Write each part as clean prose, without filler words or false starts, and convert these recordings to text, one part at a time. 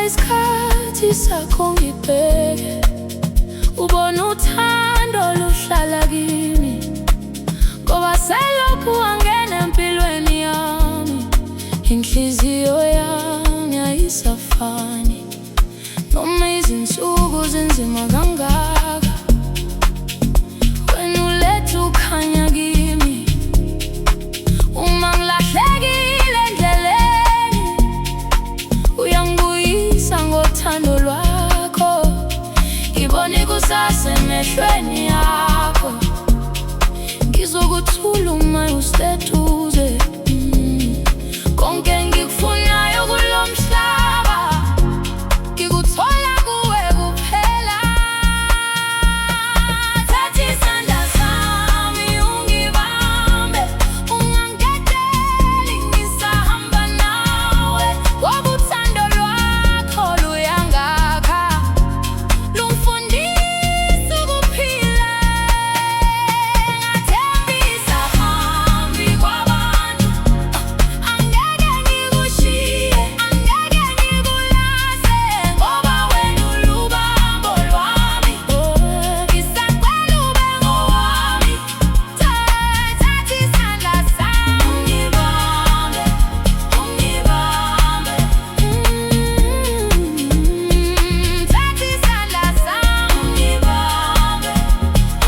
isikhathi sakho ngibheke, ubone uthando luhlala kimi, ngoba selokhu wangena empilweni yami. Inhliziyo yami ayisafani, noma izinsuku zinzima kangaka. Wena uletha ukhanya kimi, uma ngilahlekile endleleni uyangibuyisa ngothando lwakho. Ngibona ikusasa emehlweni yakho, ngizokuthula uma useduze. Konke engikufunayo kulo mhlaba ngikuthola kuwe kuphela. Thatha isandla sami ungibambe, ungangidedeli ngisahamba nawe, ngoba uthando lwakho luyangakha, lungifundisa ukuphila. Ngathembisa hambi kwabantu, angeke ngikushiye, angeke ngikulahle, ngoba wena ulubambo lwami. Ngisacela ube ngowami. Thatha isandla sami ungibambe, ungibambe. Thatha isandla sami ungibambe,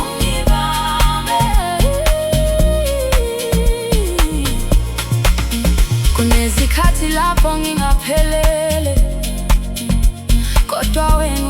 ungibambe. Kunezikhathi lapho ngingaphelele, kodwa wena